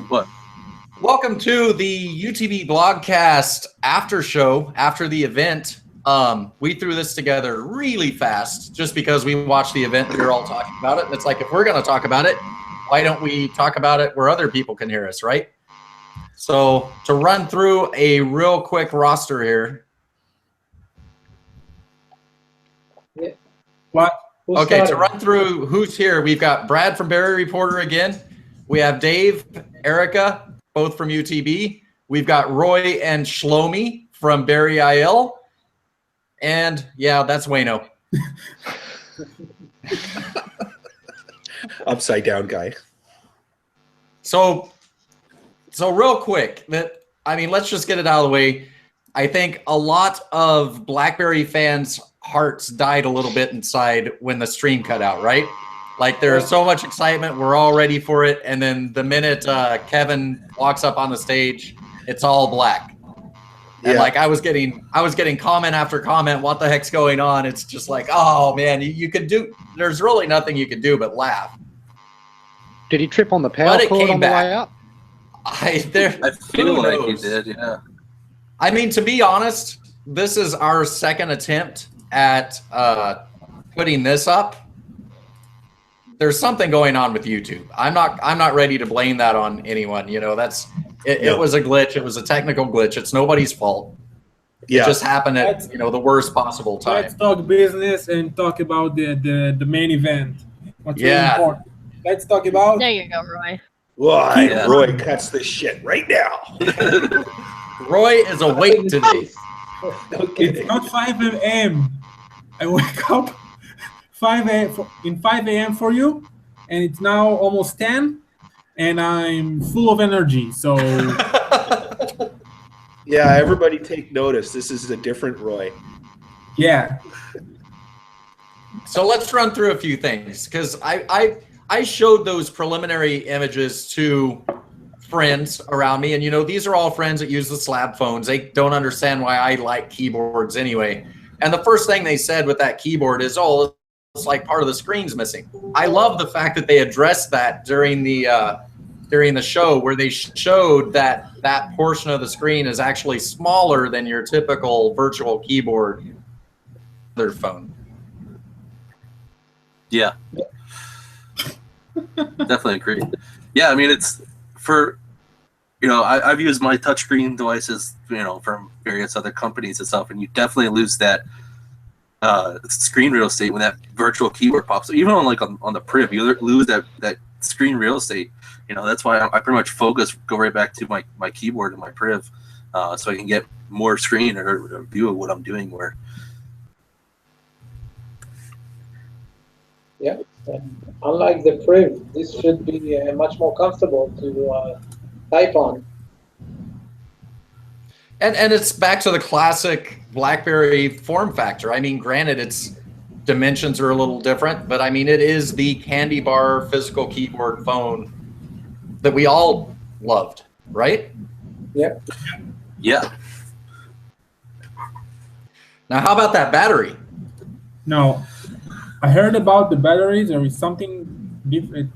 What? Welcome to the UTB Blogcast after show, after the event. We threw this together really fast just because we watched the event and we were all talking about it. And it's like, if we're going to talk about it, why don't we talk about it where other people can hear us, right? So to run through a real quick roster here. Yeah. What? Okay, to run through who's here, we've got Brad from Barry Reporter again. We have Dave, Erica, both from UTB. We've got Roy and Shlomi from Barry IL. And yeah, that's Wayno. Upside down guy. So real quick, let's just get it out of the way. I think a lot of Blackberry fans' hearts died a little bit inside when the stream cut out, right? Like there's so much excitement, we're all ready for it, and then the minute Kevin walks up on the stage, it's all black. And like I was getting comment after comment, what the heck's going on? It's just like, oh man, you could do. There's really nothing you could do but laugh. Did he trip on the power cord on the way out? I feel like he did, yeah. I mean, to be honest, this is our second attempt at putting this up. There's something going on with YouTube. I'm not ready to blame that on anyone. You know, it was a glitch. It was a technical glitch. It's nobody's fault. Yeah. It just happened at the worst possible time. Let's talk business and talk about the main event. What's really important. Let's talk about. There you go, Roy. Why? Roy cuts this shit right now. Roy is awake today. It's not 5 a.m. I wake up 5 a.m. for you, and it's now almost 10, and I'm full of energy. So yeah, everybody take notice. This is a different Roy. Yeah. So let's run through a few things because I showed those preliminary images to friends around me, and you know, these are all friends that use the slab phones. They don't understand why I like keyboards anyway. And the first thing they said with that keyboard is, oh, it's like part of the screen's missing. I love the fact that they addressed that during the show, where they showed that portion of the screen is actually smaller than your typical virtual keyboard their phone. Yeah. Definitely agree. Yeah, I mean, it's for, you know, I've used my touchscreen devices, you know, from various other companies and stuff, and you definitely lose that screen real estate when that virtual keyboard pops up. Even on the Priv, you lose that screen real estate. You know, that's why I pretty much go right back to my keyboard and my Priv, so I can get more screen or a view of what I'm doing. Where. Yeah, unlike the Priv, this should be much more comfortable to type on. And it's back to the classic BlackBerry form factor. I mean, granted, its dimensions are a little different, but I mean, it is the candy bar physical keyboard phone that we all loved, right? Yeah. Yeah. Now, how about that battery? No, I heard about the batteries. There is something different.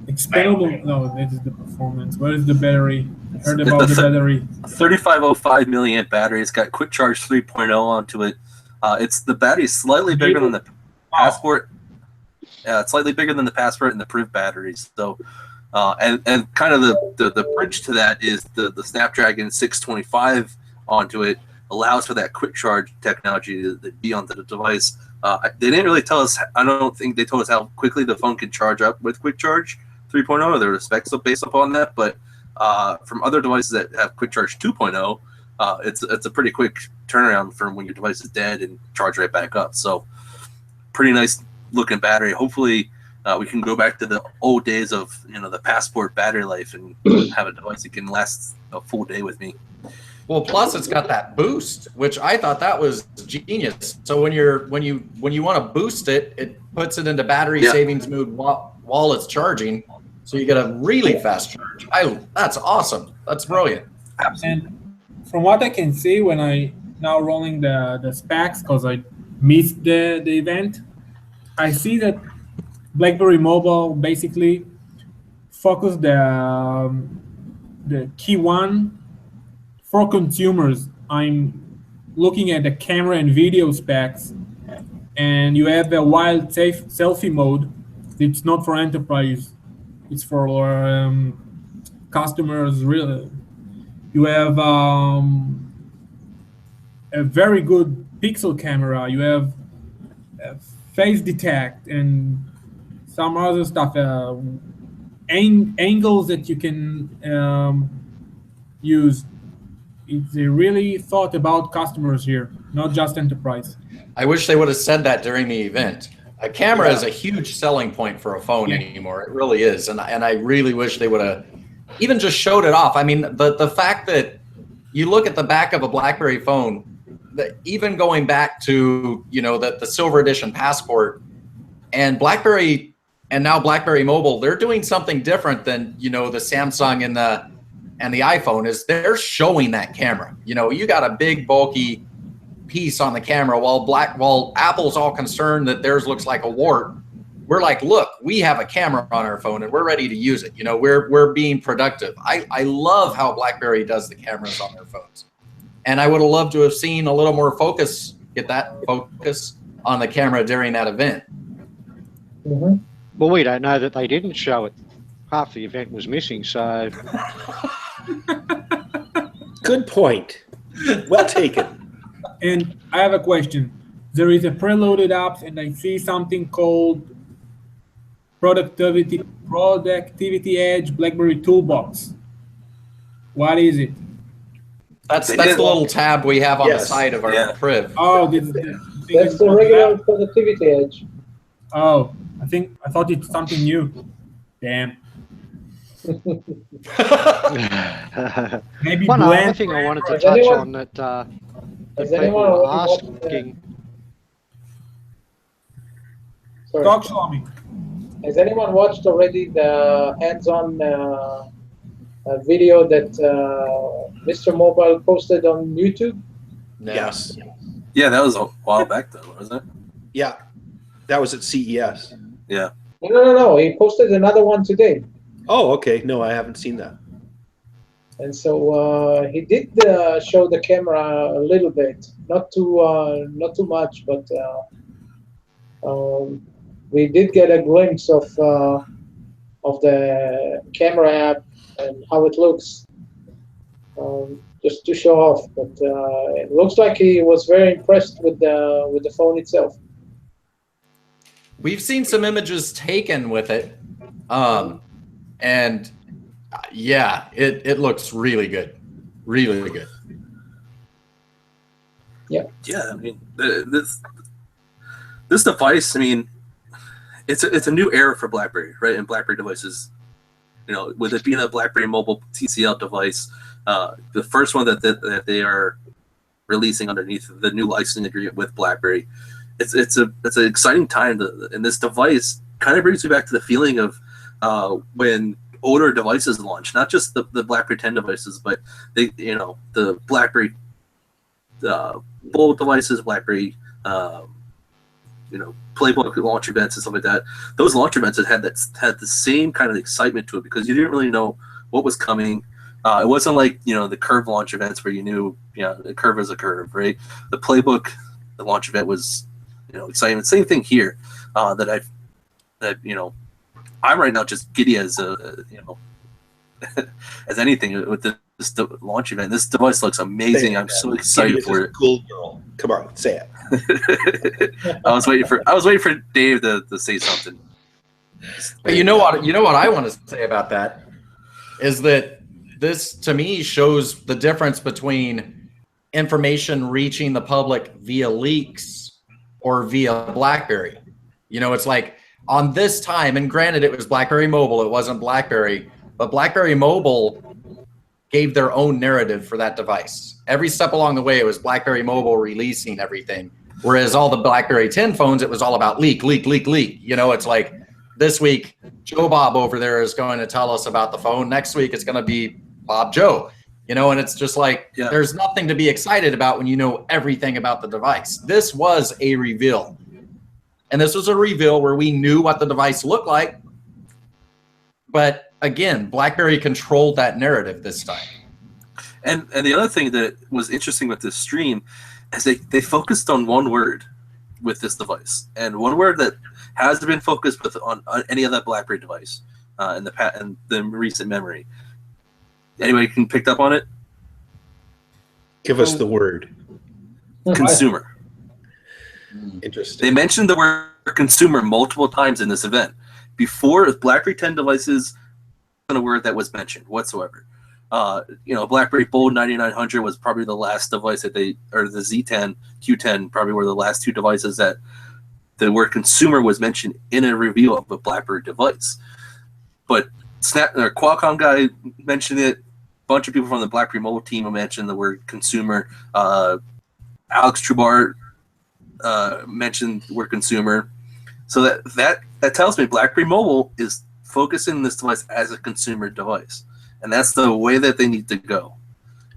Expandable. No, that is the performance. What is the battery? I heard about the battery. 3505 milliamp battery. It's got quick charge 3.0 onto it. The battery is slightly bigger than the Passport. Yeah, it's slightly bigger than the Passport and the Priv batteries. So, and kind of the bridge to that is the Snapdragon 625 onto it allows for that quick charge technology to be onto the device. They didn't really tell us. I don't think they told us how quickly the phone can charge up with quick charge 3.0. There are specs based upon that, but from other devices that have quick charge 2.0, it's a pretty quick turnaround from when your device is dead and charge right back up. So pretty nice looking battery. Hopefully we can go back to the old days of, you know, the Passport battery life and have a device that can last a full day with me. Well, plus it's got that boost, which I thought that was genius. So when you want to boost it, it puts it into battery savings mode while it's charging, so you get a really fast charge. That's awesome. That's brilliant. And from what I can see, when I now rolling the specs, because I missed the event, I see that BlackBerry Mobile basically focus the key one for consumers. I'm looking at the camera and video specs, and you have a wild selfie mode. It's not for enterprise. It's for customers. Really, you have a very good pixel camera. You have face detect and some other stuff. Angles that you can use. They really thought about customers here, not just enterprise. I wish they would have said that during the event. A camera is a huge selling point for a phone anymore. It really is. And I really wish they would have even just showed it off. I mean, the fact that you look at the back of a BlackBerry phone, even going back to, the Silver Edition Passport and BlackBerry and now BlackBerry Mobile, they're doing something different than, the Samsung and the iPhone is they're showing that camera. You got a big bulky piece on the camera while Apple's all concerned that theirs looks like a wart. We're like, look, we have a camera on our phone and we're ready to use it. We're being productive. I love how BlackBerry does the cameras on their phones. And I would have loved to have seen a little more focus on the camera during that event. Mm-hmm. Well, we don't know that they didn't show it. Half the event was missing, so... Good point. Well taken. And I have a question. There is a preloaded app, and I see something called Productivity Edge BlackBerry Toolbox. What is it? That's the little tab we have on the side of our Priv. Oh, that's the regular Productivity Edge. Oh, I thought it's something new. Damn. Maybe one other thing I wanted to touch on that people were asking. Talk, Shlomi. Has anyone watched already the hands-on video that Mr. Mobile posted on YouTube? No. Yes. Yeah, that was a while back though, wasn't it? Yeah. That was at CES. Yeah. No. He posted another one today. Oh, okay. No, I haven't seen that. And so he did show the camera a little bit, not too much, but we did get a glimpse of the camera app and how it looks, just to show off. But it looks like he was very impressed with the phone itself. We've seen some images taken with it, and it looks really good, really good. Yeah. Yeah, I mean, this device, I mean, it's a new era for BlackBerry, right? And BlackBerry devices, with it being a BlackBerry mobile TCL device, the first one that they are releasing underneath the new licensing agreement with BlackBerry. It's an exciting time, and this device kind of brings me back to the feeling of when older devices launched, not just the BlackBerry 10 devices, but the BlackBerry Bold devices, BlackBerry Playbook launch events and stuff like that. Those launch events had the same kind of excitement to it because you didn't really know what was coming. It wasn't like the Curve launch events where you knew the curve is a curve, right? The Playbook, the launch event was exciting. Same thing here. I'm right now just giddy as as anything with this launch event. This device looks amazing. I'm so excited for it. Cool girl. Come on, say it. I was waiting for Dave to say something. But you know what I want to say about that is that this to me shows the difference between information reaching the public via leaks or via BlackBerry. It's like on this time, and granted it was BlackBerry Mobile, it wasn't BlackBerry, but BlackBerry Mobile gave their own narrative for that device. Every step along the way, it was BlackBerry Mobile releasing everything. Whereas all the BlackBerry 10 phones, it was all about leak. It's like this week, Joe Bob over there is going to tell us about the phone. Next week, it's going to be Bob Joe. And it's just like, there's nothing to be excited about when you know everything about the device. This was a reveal. And this was a reveal where we knew what the device looked like, but again, BlackBerry controlled that narrative this time. And the other thing that was interesting with this stream is they focused on one word with this device, and one word that has been focused with on any other BlackBerry device in the recent memory. Anybody can pick up on it? Give us the word. Consumer. Interesting. They mentioned the word consumer multiple times in this event. Before BlackBerry 10 devices, a word that was mentioned whatsoever. BlackBerry Bold 9900 was probably the last device that or the Z10, Q10 probably were the last two devices that the word consumer was mentioned in a review of a BlackBerry device. But Qualcomm guy mentioned it. A bunch of people from the BlackBerry mobile team mentioned the word consumer. Alex Trubar mentioned the word consumer. So that tells me BlackBerry Mobile is focusing this device as a consumer device, and that's the way that they need to go.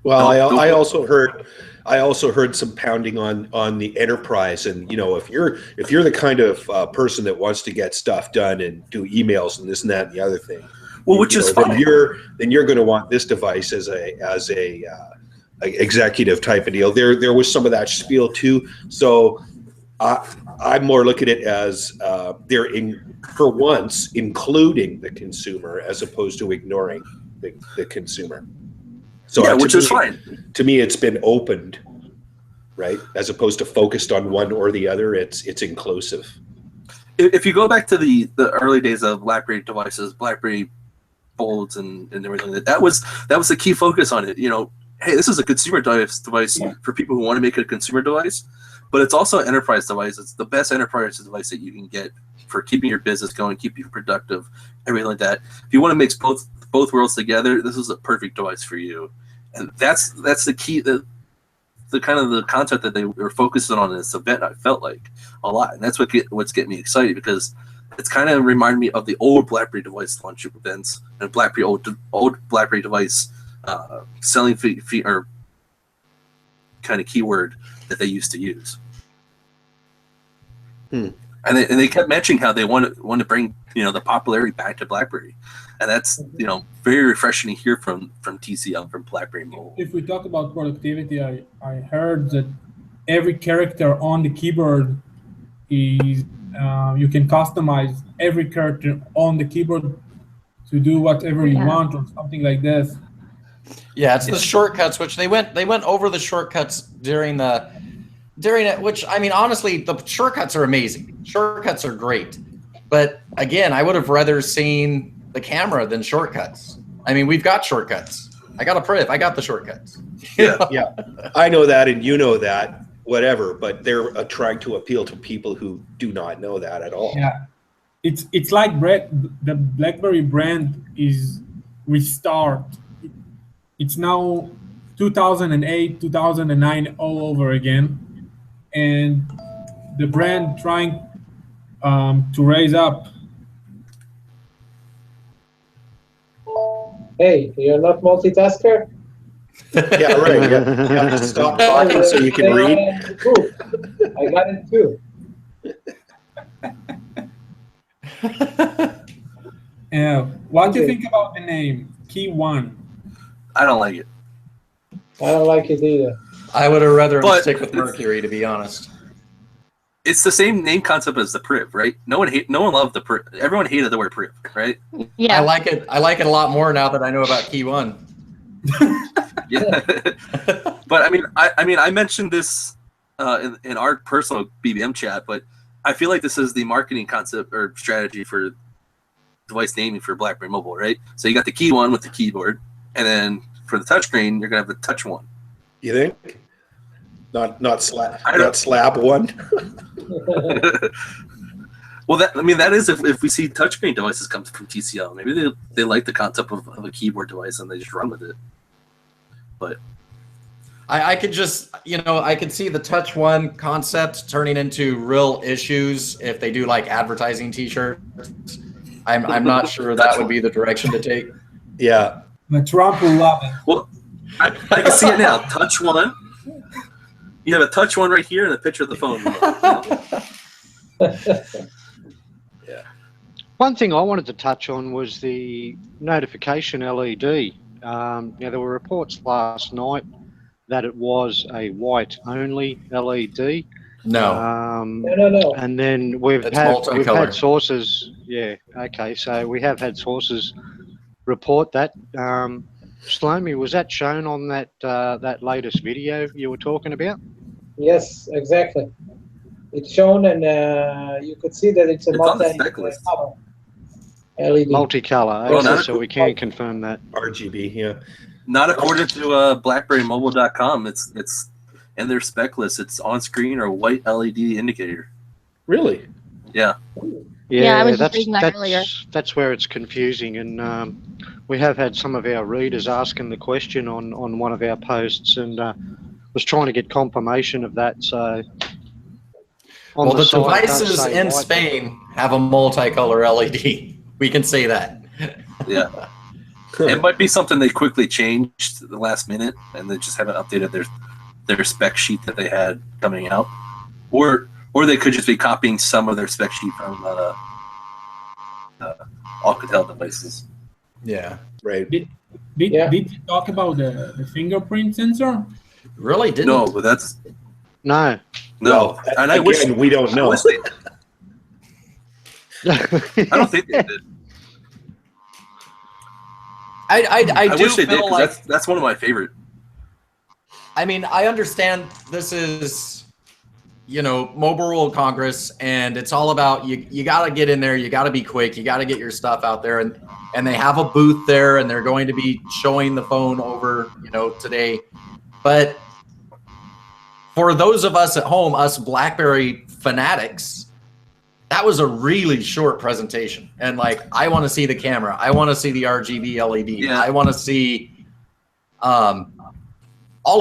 Well, I also heard some pounding on the enterprise, and if you're the kind of person that wants to get stuff done and do emails and this and that and the other thing, well, which is fine. Then you're going to want this device as a executive type of deal. There was some of that spiel too. So I'm more looking at it as they're for once including the consumer as opposed to ignoring the consumer. So yeah, which is fine. To me, it's been opened, right? As opposed to focused on one or the other. It's inclusive. If you go back to the early days of BlackBerry devices, BlackBerry Bolds and everything, that was the key focus on it. Hey, this is a consumer device for people who want to make it a consumer device, but it's also an enterprise device. It's the best enterprise device that you can get for keeping your business going, keeping you productive, everything like that. If you want to mix both worlds together, this is a perfect device for you. And that's the key, the kind of the concept that they were focusing on in this event. I felt like a lot, and that's what's getting me excited, because it's kind of reminded me of the old BlackBerry device launch events and old BlackBerry device selling fee or kind of keyword that they used to use. And they kept mentioning how they want to bring the popularity back to BlackBerry, and that's very refreshing to hear from TCL, from BlackBerry Mobile. If we talk about productivity, I heard that every character on the keyboard is you can customize every character on the keyboard to do whatever you want or something like this. Yeah, it's the shortcuts, which they went over the shortcuts during it, which, I mean, honestly, the shortcuts are amazing. Shortcuts are great. But again, I would have rather seen the camera than shortcuts. I mean, we've got shortcuts. I got a priv. I got the shortcuts. Yeah. I know that, and you know that, whatever, but they're trying to appeal to people who do not know that at all. Yeah. It's like the BlackBerry brand is restart. It's now 2008, 2009 all over again, and the brand trying to raise up. Hey, you're not multitasker? Yeah, right. Yeah. Stop talking so you can read. I got it too. Yeah. What do you think about the name Key One? I don't like it. I don't like it either. I would have rather stick with Mercury, to be honest. It's the same name concept as the Priv, right? No one loved the Priv. Everyone hated the word Priv, right? Yeah. I like it a lot more now that I know about Key One. Yeah. But I mentioned this in our personal BBM chat, but I feel like this is the marketing concept or strategy for device naming for BlackBerry Mobile, right? So you got the Key One with the keyboard, and then for the touchscreen, you're gonna have the Touch One. You think? Not slab one. Well, that is if we see touchscreen devices come from TCL, maybe they like the concept of a keyboard device and they just run with it. But I could just, I could see the Touch One concept turning into real issues if they do like advertising T-shirts. I'm not sure that would be the direction to take. Yeah. But Trump will love it. Well, I can see it now. Touch One. You have a Touch One right here and a picture of the phone. I One thing I wanted to touch on was the notification LED. There were reports last night that it was a white-only LED. No. No. And then we've It's had multicolor. sources. Yeah. Okay. So we have had sources report that. Shlomi, was that shown on that that latest video you were talking about? Yes, exactly. It's shown, and you could see that it's a It's on the spec list. multi-color LED. Multicolor. Well, Okay, not- so we can confirm that. RGB, yeah. Not according to BlackberryMobile.com. It's in their spec list. It's on screen or white LED indicator. Really? Yeah. Yeah, I was just reading that earlier. That's where it's confusing, and we have had some of our readers asking the question on one of our posts, and was trying to get confirmation of that. So, on Well, the site, it does devices say in white. Spain have a multicolor LED. We can say that. Yeah. It might be something they quickly changed at the last minute, and they just haven't updated their spec sheet that they had coming out, or they could just be copying some of their spec sheet from Alcatel devices. Yeah. Right. Did Yeah. you talk about the fingerprint sensor? Really didn't. No, but that's No. no. And I Again, wish we don't I know. wish they- I don't think they did. I do wish they did feel 'cause like that's one of my favorite. I mean, I understand this is, Mobile World Congress, and it's all about you got to get in there, you got to be quick, you got to get your stuff out there, and they have a booth there, and they're going to be showing the phone over, today. But for those of us at home, us BlackBerry fanatics, that was a really short presentation. And I want to see the camera, I want to see the RGB LED, Yeah. I want to see all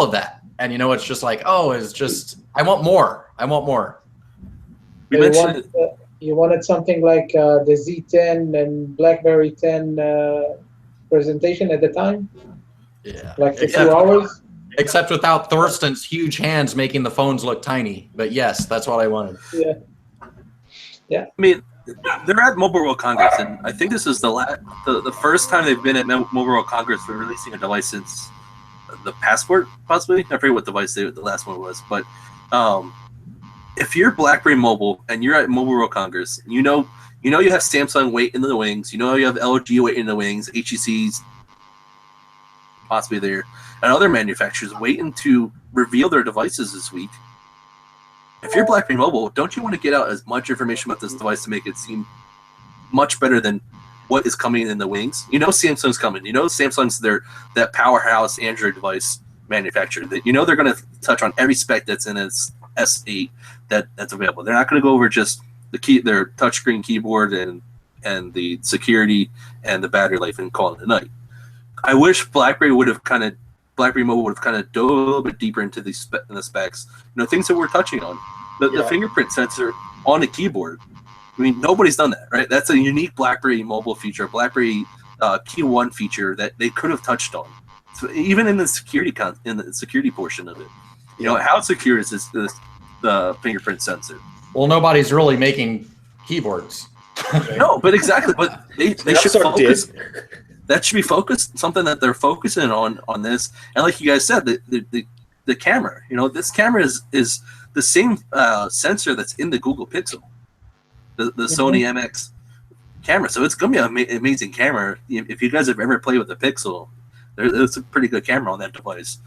of that. And it's just it's just I want more. We You mentioned you wanted something like the Z10 and BlackBerry 10 presentation at the time, Yeah. like for Except- 2 hours. Except without Thorsten's huge hands making the phones look tiny. But yes, that's what I wanted. Yeah. I mean, they're at Mobile World Congress, and I think this is the first time they've been at Mobile World Congress for releasing a device since the Passport, possibly. I forget what device the last one was, but if you're BlackBerry Mobile and you're at Mobile World Congress, you have Samsung waiting in the wings, you have LG waiting in the wings, HEC's possibly there, and other manufacturers waiting to reveal their devices this week. If you're BlackBerry Mobile, don't you want to get out as much information about this device to make it seem much better than what is coming in the wings? Samsung's coming. Samsung's that powerhouse Android device manufacturer that they're going to touch on every spec that's in its S8 that's available. They're not going to go over just their touchscreen keyboard and the security and the battery life and call it a night. I wish BlackBerry Mobile would have kind of dove a little bit deeper into the specs. Things that we're touching on. The fingerprint sensor on the keyboard. I mean, nobody's done that, right? That's a unique BlackBerry Mobile feature, BlackBerry Key 1 feature that they could have touched on. So even in the security portion of it, how secure is the fingerprint sensor? Well, nobody's really making keyboards. No, but exactly. But they should also focus. did. That should be focused. Something that they're focusing on this. And like you guys said, the camera. This camera is the same sensor that's in the Google Pixel, the Sony MX camera. So it's going to be an amazing camera. If you guys have ever played with the Pixel, it's a pretty good camera on that device.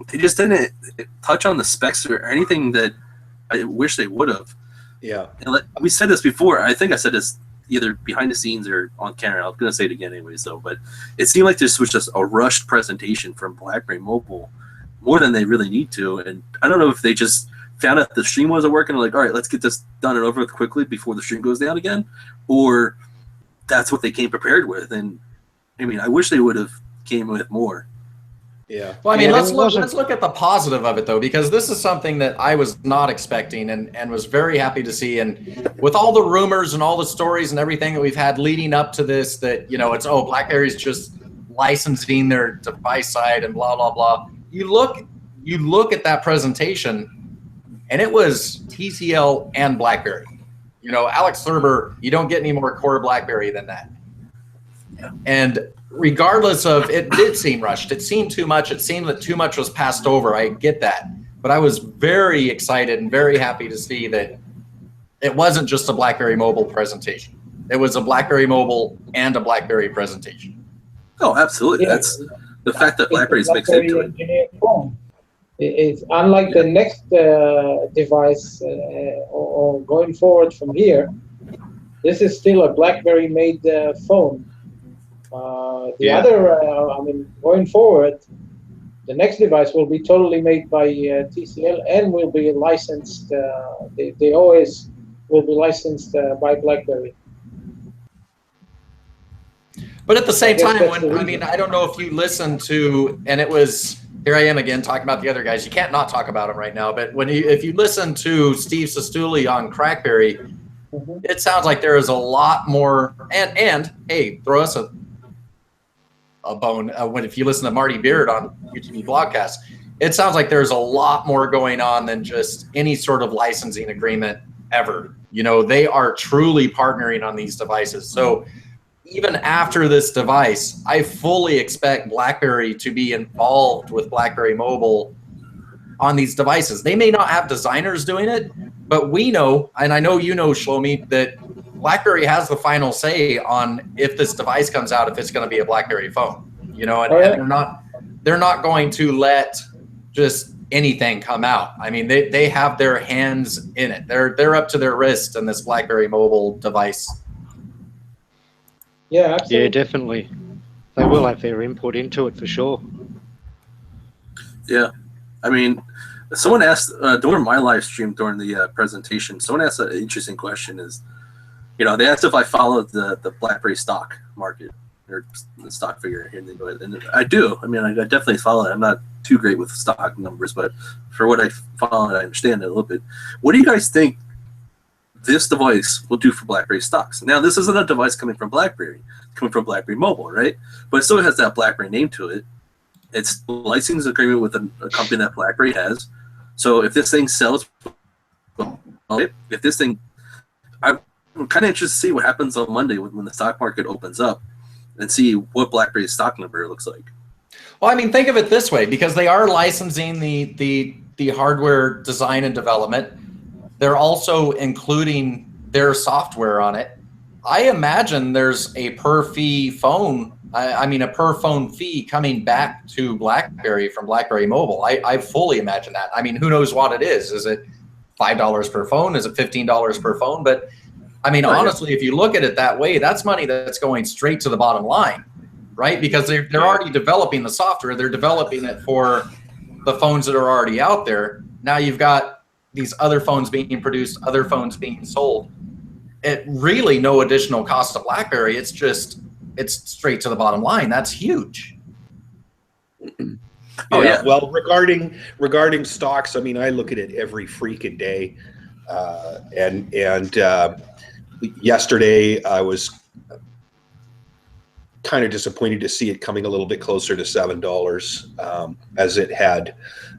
They just didn't touch on the specs or anything that I wish they would have. Yeah. And we said this before. I think I said this either behind the scenes or on camera. I'm going to say it again anyways, though. But it seemed like this was just a rushed presentation from BlackBerry Mobile, more than they really need to. And I don't know if they just found out the stream wasn't working. Like, all right, let's get this done and over with quickly before the stream goes down again, or that's what they came prepared with. And I mean, I wish they would have came with more. Yeah. Well, I mean, Yeah, let's it look wasn't- at the positive of it, though, because this is something that I was not expecting and was very happy to see. And with all the rumors and all the stories and everything that we've had leading up to this, that, it's, BlackBerry's just licensing their device side and blah, blah, blah. You look at that presentation, and it was TCL and BlackBerry. You know, Alex Thurber, you don't get any more core BlackBerry than that. Yeah. And regardless of, it did seem rushed. It seemed too much. It seemed that too much was passed over. I get that. But I was very excited and very happy to see that it wasn't just a BlackBerry Mobile presentation. It was a BlackBerry Mobile and a BlackBerry presentation. Oh, absolutely. Yeah. That's the fact that BlackBerry's mixed into it. Engineered phone. It's unlike the next device or going forward from here. This is still a BlackBerry-made phone. The other, going forward, the next device will be totally made by TCL and will be licensed. They always will be licensed by BlackBerry. But at the same time, I don't know if you listened to, and it was, here I am again talking about the other guys. You can't not talk about them right now. But if you listen to Steve Sestouli on Crackberry, it sounds like there is a lot more. And hey, throw us a bone. If you listen to Marty Beard on UTB Blogcast, it sounds like there's a lot more going on than just any sort of licensing agreement ever. You know, they are truly partnering on these devices. So even after this device, I fully expect BlackBerry to be involved with BlackBerry Mobile on these devices. They may not have designers doing it, but we know, and I know you know, Shlomi, that BlackBerry has the final say on if this device comes out, if it's going to be a BlackBerry phone. You know, and they're not going to let just anything come out. I mean, they have their hands in it. They're up to their wrist in this BlackBerry Mobile device. Yeah, absolutely. Yeah, definitely. They will have their input into it for sure. Yeah. I mean, someone asked during my live stream during the presentation, someone asked an interesting question is, you know, they asked if I followed the BlackBerry stock market or the stock figure here, and I do. I mean, I definitely follow it. I'm not too great with stock numbers, but for what I follow, I understand it a little bit. What do you guys think this device will do for BlackBerry stocks? Now, this isn't a device coming from BlackBerry, coming from BlackBerry Mobile, right? But it still has that BlackBerry name to it. It's a license agreement with a company that BlackBerry has. So if this thing sells, if this thing, I'm kind of interested to see what happens on Monday when the stock market opens up and see what BlackBerry's stock number looks like. Well, I mean, think of it this way, because they are licensing the hardware design and development. They're also including their software on it. I imagine there's a per phone fee coming back to BlackBerry from BlackBerry Mobile. I fully imagine that. I mean, who knows what it is? Is it $5 per phone? Is it $15 per phone? But I mean, honestly, if you look at it that way, that's money that's going straight to the bottom line, right? Because they're already developing the software. They're developing it for the phones that are already out there. Now you've got these other phones being produced, other phones being sold. It really no additional cost to BlackBerry. It's straight to the bottom line. That's huge. Oh yeah. Well, regarding stocks, I mean, I look at it every freaking day. Yesterday I was kind of disappointed to see it coming a little bit closer to $7 as it had,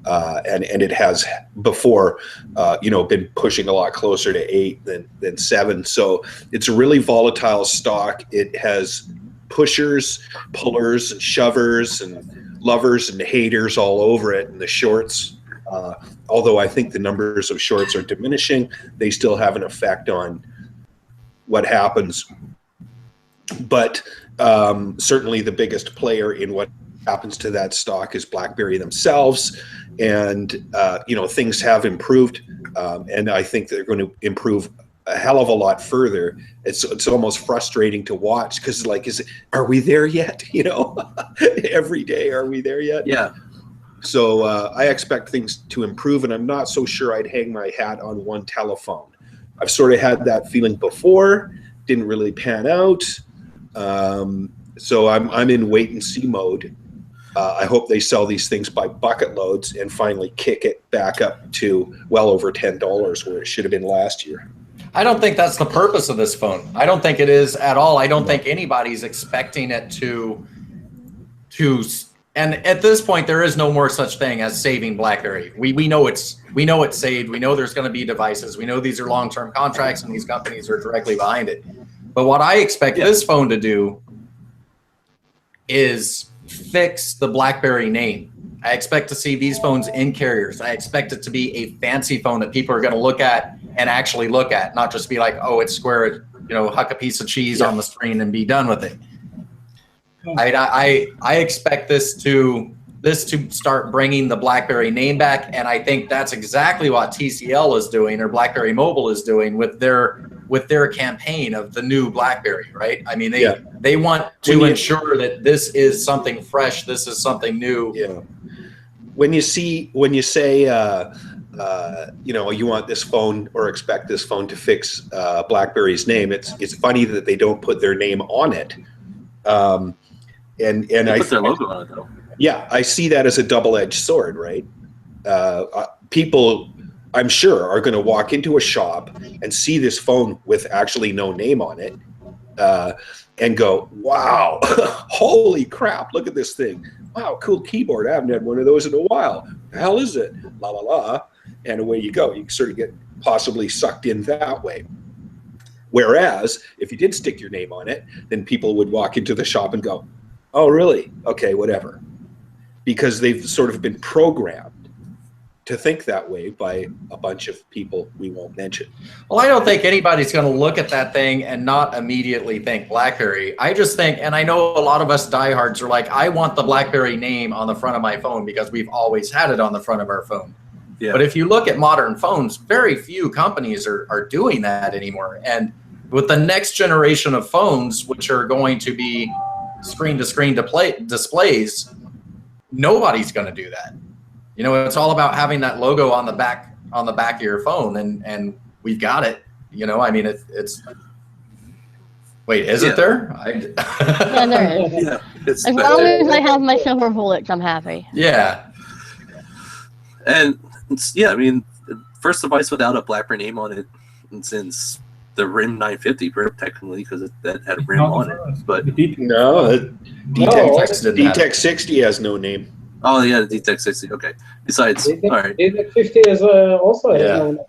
and it has before, been pushing a lot closer to 8 than 7. So it's a really volatile stock. It has pushers, pullers, and shovers, and lovers and haters all over it. And the shorts, although I think the numbers of shorts are diminishing, they still have an effect on what happens. But certainly the biggest player in what happens to that stock is BlackBerry themselves. And, things have improved. And I think they're going to improve a hell of a lot further. It's almost frustrating to watch because, are we there yet? Every day, are we there yet? Yeah. So I expect things to improve, and I'm not so sure I'd hang my hat on one telephone. I've sort of had that feeling before, didn't really pan out. So I'm in wait and see mode. I hope they sell these things by bucket loads and finally kick it back up to well over $10 where it should have been last year. I don't think that's the purpose of this phone. I don't think it is at all. I don't think anybody's expecting it to And at this point, there is no more such thing as saving BlackBerry. We know it's saved. We know there's going to be devices. We know these are long-term contracts, and these companies are directly behind it. But what I expect this phone to do is fix the BlackBerry name. I expect to see these phones in carriers. I expect it to be a fancy phone that people are going to look at and actually look at, not just be like, oh, it's square, huck a piece of cheese on the screen and be done with it. I expect this to start bringing the BlackBerry name back, and I think that's exactly what TCL is doing, or BlackBerry Mobile is doing with their campaign of the new BlackBerry, right? I mean, they want to ensure that this is something fresh, this is something new. Yeah. When you say you want this phone or expect this phone to fix BlackBerry's name, it's funny that they don't put their name on it. And they put their logo on it, though. Yeah, I see that as a double-edged sword, right? People, I'm sure, are going to walk into a shop and see this phone with actually no name on it and go, wow, holy crap, look at this thing. Wow, cool keyboard. I haven't had one of those in a while. The hell is it? La, la, la. And away you go. You sort of get possibly sucked in that way. Whereas, if you did stick your name on it, then people would walk into the shop and go, oh, really? Okay, whatever. Because they've sort of been programmed to think that way by a bunch of people we won't mention. Well, I don't think anybody's going to look at that thing and not immediately think BlackBerry. I just think, and I know a lot of us diehards are like, I want the BlackBerry name on the front of my phone because we've always had it on the front of our phone. Yeah. But if you look at modern phones, very few companies are doing that anymore. And with the next generation of phones, which are going to be screen-to-screen displays, nobody's going to do that. It's all about having that logo on the back of your phone, and we've got it. I mean, it's. Wait, is it there? Yeah, there is. Yeah, as long as I have my silver bullets, I'm happy. Yeah. And I mean, first device without a BlackBerry name on it since the RIM 950, technically, because that had a RIM on it. But no, DTEC 60 has no name. Oh yeah, the DTEC 60. Okay. Besides, all right. DTEC 50 is also has no name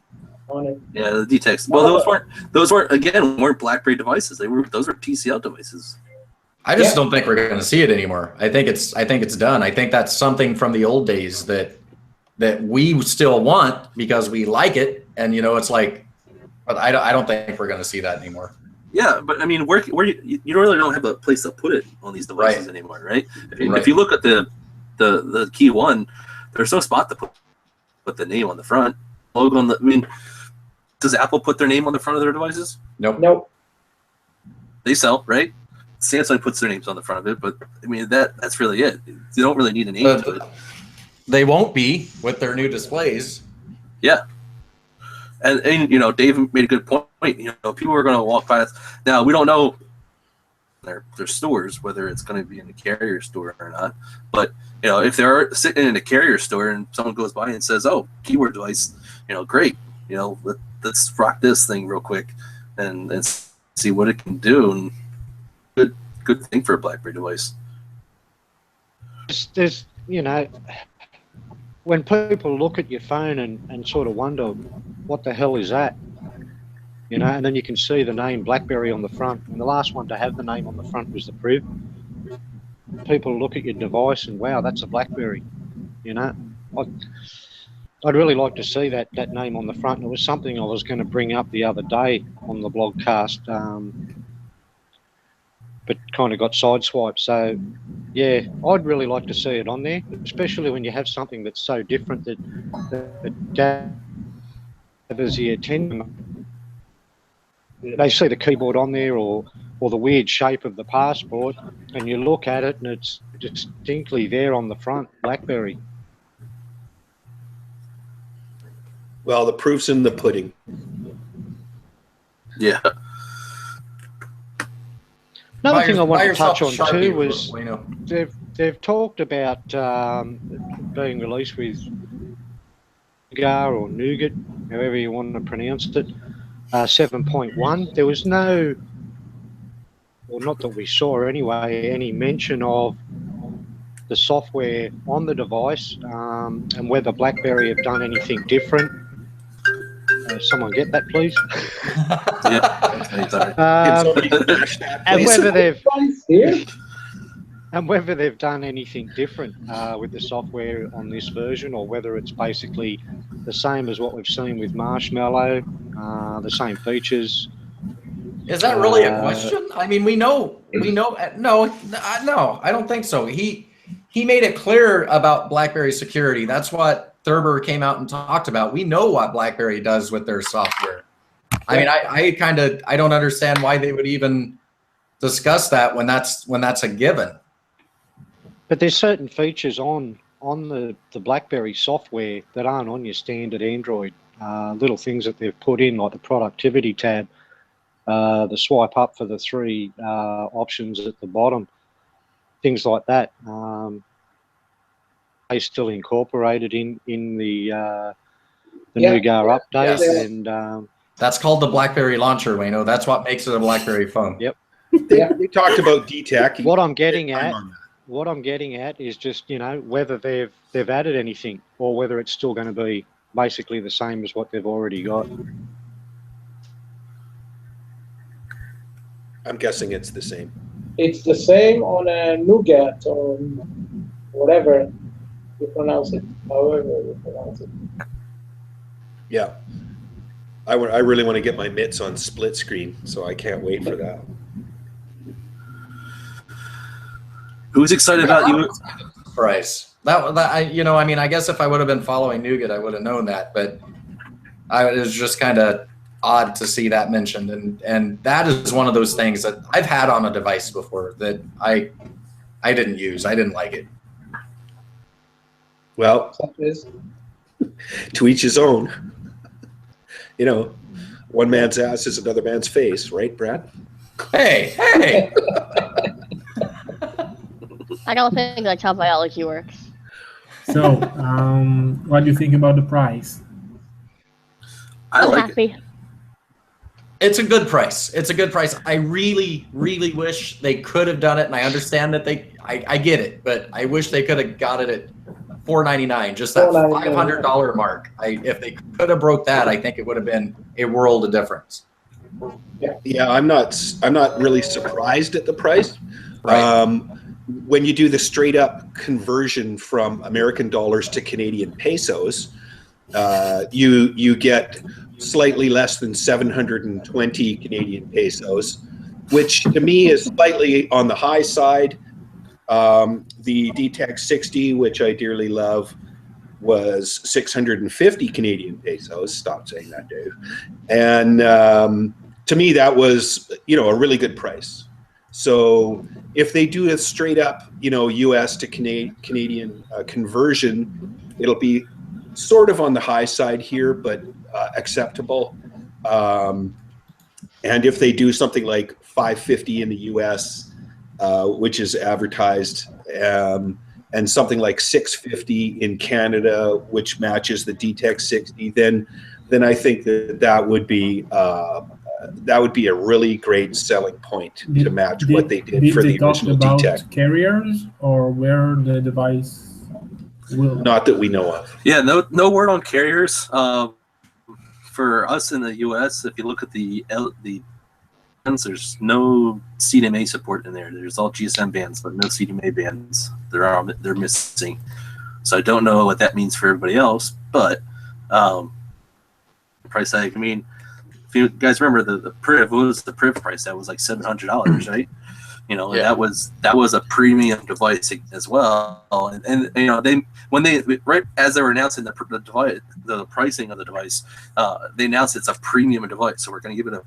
on it. Yeah, the DTEC. Well, those weren't BlackBerry devices. Those were TCL devices. I just don't think we're going to see it anymore. I think it's done. I think that's something from the old days that we still want because we like it, and it's like, but I don't think we're going to see that anymore. Yeah, but I mean, where you really don't have a place to put it on these devices anymore, right? If you look at the Key One, there's no spot to put the name on the front. Logo on the. I mean, does Apple put their name on the front of their devices? Nope. They sell, right? Samsung puts their names on the front of it, but I mean that's really it. You don't really need a name to it. They won't be with their new displays. Yeah. And Dave made a good point. People are going to walk by us. Now, we don't know their stores, whether it's going to be in a carrier store or not. But, if they're sitting in a carrier store and someone goes by and says, oh, keyboard device, great. Let's rock this thing real quick and see what it can do. And good thing for a BlackBerry device. There's when people look at your phone and sort of wonder, what the hell is that? And then you can see the name BlackBerry on the front. And the last one to have the name on the front was the Priv. People look at your device and, wow, that's a BlackBerry. I'd really like to see that name on the front. And it was something I was going to bring up the other day on the blogcast, but kind of got sideswiped. So, yeah, I'd really like to see it on there, especially when you have something that's so different that gathers the attention. They see the keyboard on there or the weird shape of the passport, and you look at it and it's distinctly there on the front, BlackBerry. Well, the proof's in the pudding. Yeah. Another thing I want to touch on too was they've talked about being released with Nougat or Nougat, however you want to pronounce it, 7.1. There was no, or not that we saw anyway, any mention of the software on the device, and whether BlackBerry have done anything different. Someone get that, please. And whether they've done anything different with the software on this version, or whether it's basically the same as what we've seen with Marshmallow, the same features. Is that really a question? I mean, we know. No, I don't think so. He made it clear about BlackBerry security. That's what Thurber came out and talked about. We know what BlackBerry does with their software. I mean, I don't understand why they would even discuss that when that's a given. But there's certain features on the BlackBerry software that aren't on your standard Android. Little things that they've put in, like the productivity tab, the swipe up for the 3 options at the bottom, things like that. They still incorporated in the NuGar update, Yes. and That's called the BlackBerry launcher, Wayno. That's what makes it a BlackBerry phone. Yep. They talked about DTAC. What I'm getting at is just, whether they've added anything, or whether it's still going to be basically the same as what they've already got. I'm guessing it's the same. It's the same on a NuGet or whatever you pronounce it, however you pronounce it. Yeah. I really want to get my mitts on split screen, so I can't wait for that. Who's excited about you? Price. I guess if I would have been following NuGet, I would have known that, but it was just kind of odd to see that mentioned, and that is one of those things that I've had on a device before that I didn't use. I didn't like it. Well, to each his own. One man's ass is another man's face, right, Brad? Hey! I don't think that's how biology works. So, what do you think about the price? I'm happy. It's a good price. I really, really wish they could have done it, and I understand that I get it, but I wish they could have got it at $499, just that $500 mark. If they could have broke that, I think it would have been a world of difference. Yeah, I'm not really surprised at the price. Right. When you do the straight up conversion from American dollars to Canadian pesos, you get slightly less than 720 Canadian pesos, which to me is slightly on the high side. The DTAC 60, which I dearly love, was 650 Canadian pesos. Stop saying that, Dave. And to me, that was, a really good price. So if they do a straight up, US to Canadian conversion, it'll be sort of on the high side here, but acceptable. And if they do something like 550 in the US, which is advertised, and something like 650 in Canada, which matches the DTEC 60, then I think that would be a really great selling point to match what they did for the original DTEC. DTEC. Carriers or where the device will? Not that we know of. Yeah, no word on carriers. For us in the U.S., if you look at the bands, there's no CDMA support in there. There's all GSM bands, but no CDMA bands. They're missing. So I don't know what that means for everybody else. But price tag. I mean, if you guys remember the Priv, what was the Priv price? That was like $700, right? And that was a premium device as well. And they right as they were announcing the pricing of the device, they announced it's a premium device. So we're going to give it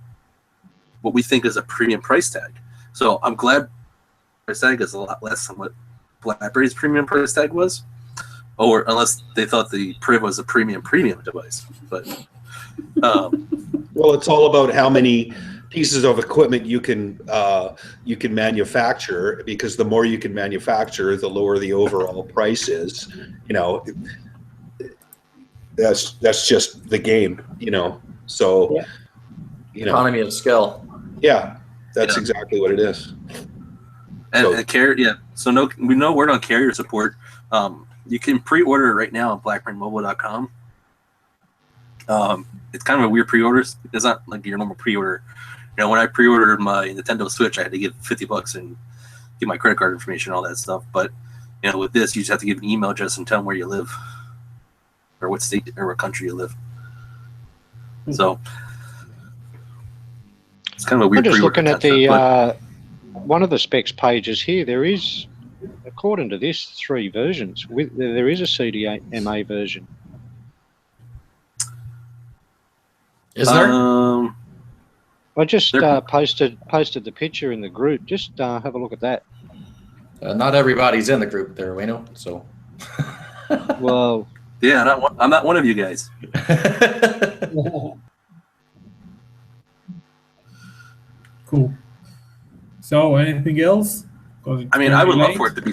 what we think is a premium price tag. So I'm glad price tag is a lot less than what BlackBerry's premium price tag was, or unless they thought the Priv was a premium device. But well, it's all about how many pieces of equipment you can manufacture, because the more you can manufacture, the lower the overall price is. That's just the game. So economy of scale. Yeah, that's exactly what it is. And carrier, yeah. So we know word on carrier support. You can pre-order it right now on BlackberryMobile.com. It's kind of a weird pre-order. It's not like your normal pre-order. You know, when I pre-ordered my Nintendo Switch, I had to give $50 and give my credit card information, all that stuff. But you know, with this, you just have to give an email address and tell them where you live, or what state or what country you live. So it's kind of a weird. I'm just looking at the one of the specs pages here. There is, according to this, 3 versions. There is a CDMA version. Is there? I just posted the picture in the group. Just have a look at that. Not everybody's in the group there, Wayno. So. Well. Yeah, I'm not one of you guys. Cool. So, anything else? I mean, I would love for it to be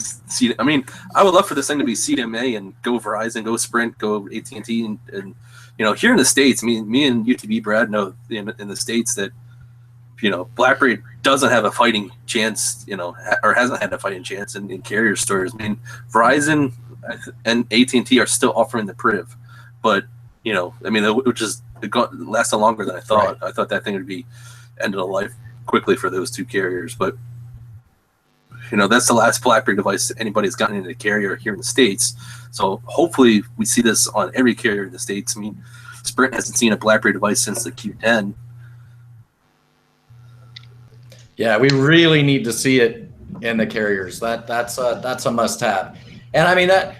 I would love for this thing to be CDMA and go Verizon, go Sprint, go AT&T, and you know, here in the States, me and UTB Brad know in the States that, you know, BlackBerry doesn't have a fighting chance, you know, or hasn't had a fighting chance in carrier stores. I mean, Verizon and AT&T are still offering the priv, but you know, I mean, it lasted longer than I thought. Right. I thought that thing would be end of life quickly for those 2 carriers, but you know, that's the last BlackBerry device anybody's gotten into the carrier here in the States. So hopefully we see this on every carrier in the States. I mean, Sprint hasn't seen a BlackBerry device since the Q10. Yeah, we really need to see it in the carriers. That's a must-have. And I mean that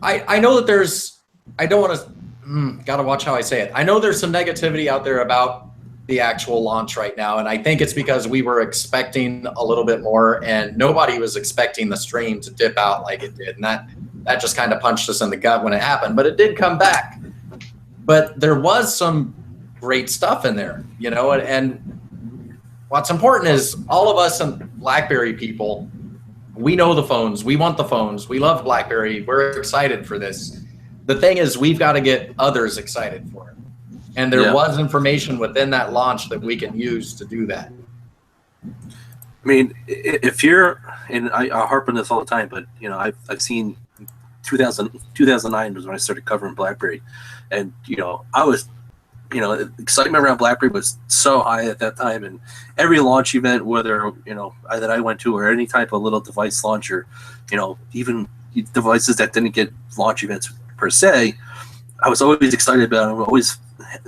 I know that there's, I don't want to, gotta watch how I say it. I know there's some negativity out there about the actual launch right now, and I think it's because we were expecting a little bit more, and nobody was expecting the stream to dip out like it did, and that just kind of punched us in the gut when it happened. But it did come back. But there was some great stuff in there, you know, and what's important is all of us and BlackBerry people, we know the phones, we want the phones, we love BlackBerry, we're excited for this. The thing is, we've got to get others excited for it. And there was information within that launch that we can use to do that. I mean, if you're, and I harp on this all the time, but you know, I've seen 2009 was when I started covering BlackBerry, and you know, I was, you know, excitement around BlackBerry was so high at that time, and every launch event, whether you know that I went to, or any type of little device launcher, you know, even devices that didn't get launch events per se, I was always excited about them. Always,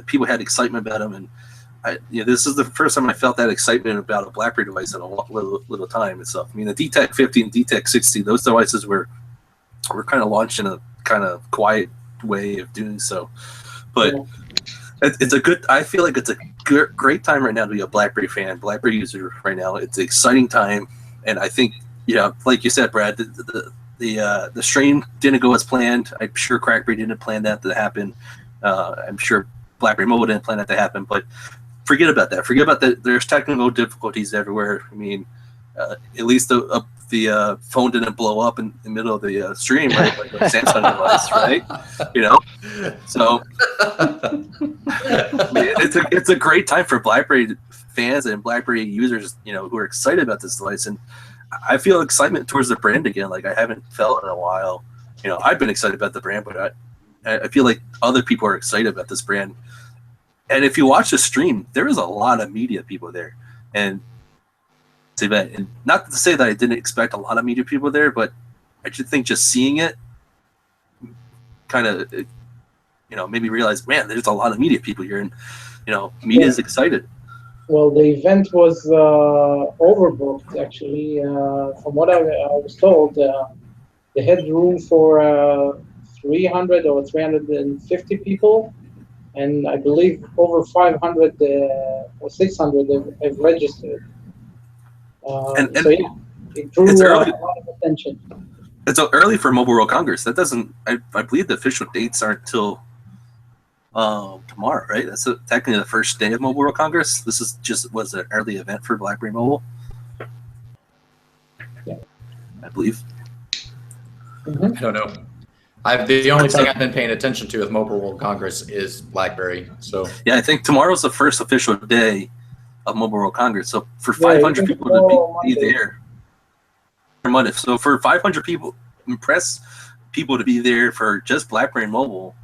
people had excitement about them, and this is the first time I felt that excitement about a BlackBerry device in a little time and stuff. I mean, the DTEC 50 and DTEC 60, those devices were kind of launched in a kind of quiet way of doing so, but it's a good. I feel like it's a great time right now to be a BlackBerry fan, BlackBerry user right now. It's an exciting time, and I think, yeah, like you said, Brad, the stream didn't go as planned. I'm sure Crackberry didn't plan that to happen. I'm sure BlackBerry Mobile didn't plan that to happen, but forget about that. Forget about that. There's technical difficulties everywhere. I mean, at least the phone didn't blow up in the middle of the stream, right? Like a Samsung device, right? You know, so I mean, it's a great time for BlackBerry fans and BlackBerry users, you know, who are excited about this device, and I feel excitement towards the brand again, like I haven't felt in a while. You know, I've been excited about the brand, but I feel like other people are excited about this brand. And if you watch the stream, there is a lot of media people there, and not to say that I didn't expect a lot of media people there, but I just think just seeing it kind of, you know, made me realize, man, there's a lot of media people here, and you know, media is excited. Well, the event was overbooked, actually. From what I was told, they had room for 300 or 350 people, and I believe over 500 or 600 have registered. So yeah, it drew a lot of attention. It's early for Mobile World Congress. That doesn't. I believe the official dates aren't until tomorrow, right? That's technically the first day of Mobile World Congress. This was an early event for BlackBerry Mobile. Yeah, I believe. Mm-hmm. I don't know. The only thing I've been paying attention to with Mobile World Congress is BlackBerry. So yeah, I think tomorrow's the first official day of Mobile World Congress. So for 500 people to be there, month. So for 500 people, impress people to be there for just BlackBerry Mobile,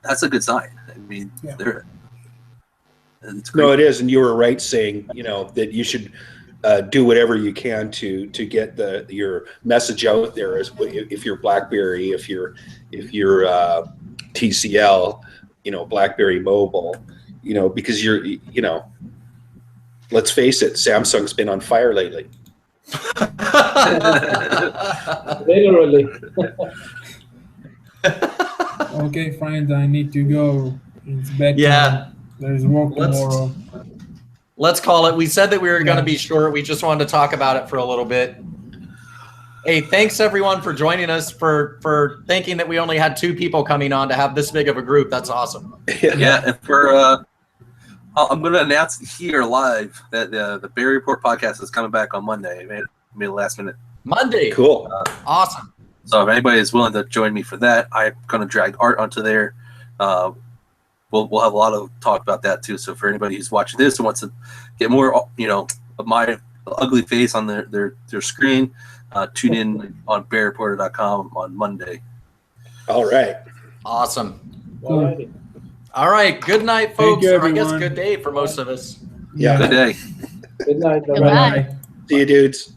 that's a good sign. I mean, they're. It's great. No, it is, and you were right saying that you should do whatever you can to get your message out there. As if you're BlackBerry, if you're TCL, BlackBerry Mobile, because let's face it, Samsung's been on fire lately. Literally. Okay, friends, I need to go. It's bedtime. Yeah. There's work tomorrow. Let's call it. We said that we were going to be short. We just wanted to talk about it for a little bit. Hey, thanks everyone for joining us, for thinking that we only had 2 people coming on to have this big of a group. That's awesome. Yeah, and for I'm going to announce here live that the Barry Report podcast is coming back on Monday. I made it last minute. Monday. Cool. Awesome. So if anybody is willing to join me for that, I'm going to drag Art onto there. We'll have a lot of talk about that too. So for anybody who's watching this and wants to get more, of my ugly face on their screen, tune in on bearreporter.com on Monday. All right. Awesome. Alrighty. All right. Good night, folks. you, Or I guess everyone. good day for most of us. Yeah. Good day. Good night. Goodbye. See you, dudes.